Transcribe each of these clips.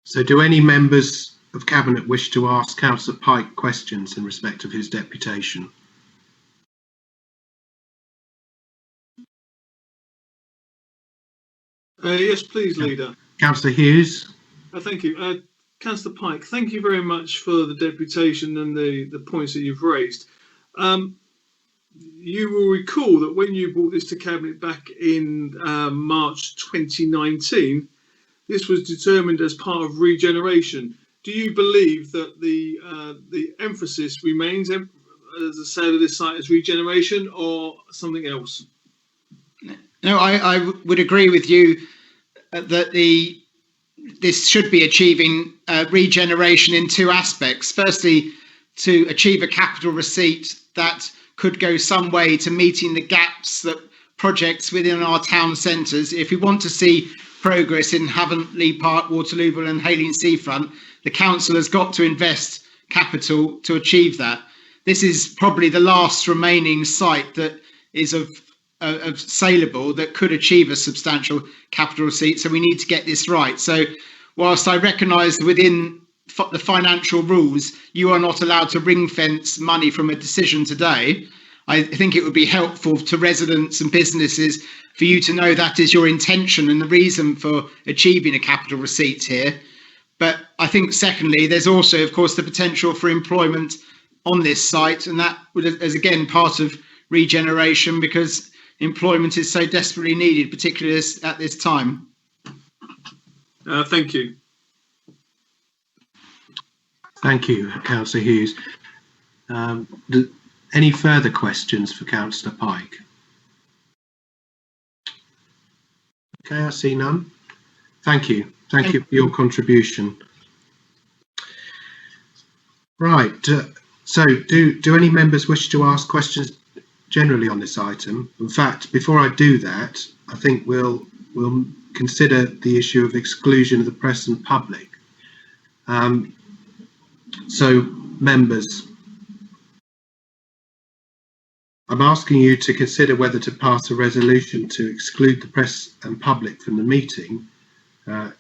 So do any members of Cabinet wish to ask Councillor Pike questions in respect of his deputation? Yes, please, Leader. Councillor Hughes? Thank you. Councillor Pike, thank you very much for the deputation and the points that you've raised. You will recall that when you brought this to Cabinet back in March 2019, this was determined as part of regeneration. Do you believe that the emphasis remains as the sale of this site as regeneration or something else? No, I would agree with you that this should be achieving regeneration in two aspects. Firstly, to achieve a capital receipt that could go some way to meeting the gaps that projects within our town centres. If we want to see progress in Haventley Park, Waterlooville and Hayling Seafront, the council has got to invest capital to achieve that. This is probably the last remaining site that is of saleable that could achieve a substantial capital receipt, so we need to get this right. So whilst I recognise within the financial rules you are not allowed to ring fence money from a decision today, I think it would be helpful to residents and businesses for you to know that is your intention and the reason for achieving a capital receipt here. But I think secondly, there's also of course the potential for employment on this site, and that is again part of regeneration because employment is so desperately needed, particularly at this time. Thank you. Thank you, Councillor Hughes. Any further questions for Councillor Pike? Okay, I see none. Thank you. Thank you for your contribution. Right. So, do any members wish to ask questions generally on this item? In fact, before I do that, I think we'll consider the issue of exclusion of the press and public. So, members, I'm asking you to consider whether to pass a resolution to exclude the press and public from the meeting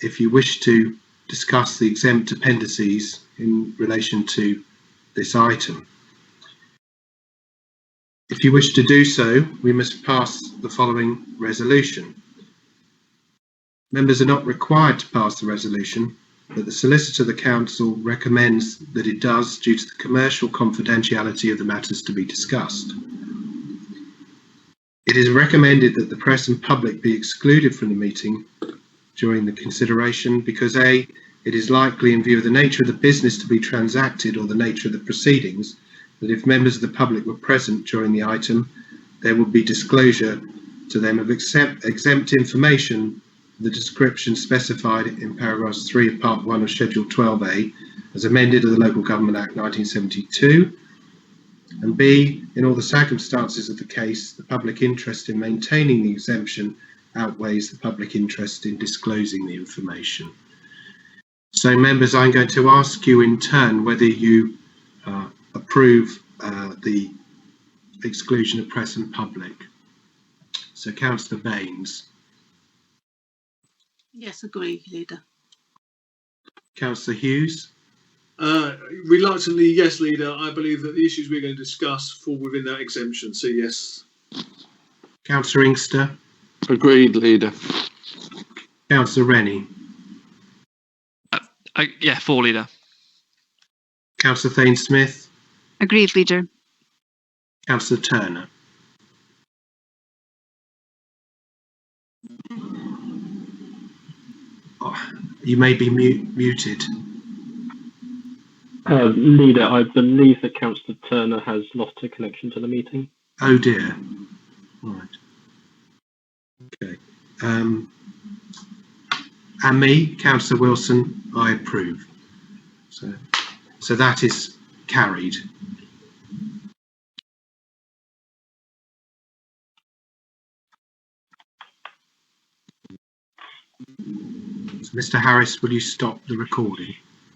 if you wish to discuss the exempt appendices in relation to this item. If you wish to do so, we must pass the following resolution. Members are not required to pass the resolution, but the Solicitor of the Council recommends that it does due to the commercial confidentiality of the matters to be discussed. It is recommended that the press and public be excluded from the meeting during the consideration because A, it is likely in view of the nature of the business to be transacted or the nature of the proceedings that if members of the public were present during the item, there would be disclosure to them of exempt information, the description specified in paragraphs 3 of Part 1 of Schedule 12A as amended of the Local Government Act 1972, and B, in all the circumstances of the case, the public interest in maintaining the exemption outweighs the public interest in disclosing the information. So members, I'm going to ask you in turn whether you approve the exclusion of press and public. So Councillor Baines. Yes, agree, Leader. Councillor Hughes. Reluctantly, yes, Leader. I believe that the issues we're going to discuss fall within that exemption, so yes. Councillor Inkster. Agreed, Leader. Councillor Rennie. Yeah, for, Leader. Councillor Thane-Smith. Agreed, Leader. Councillor Turner. Oh, you may be muted. Leader, I believe that Councillor Turner has lost her connection to the meeting. Oh dear. Right. Okay. And me, Councillor Wilson, I approve. So that is carried. So Mr. Harris, will you stop the recording?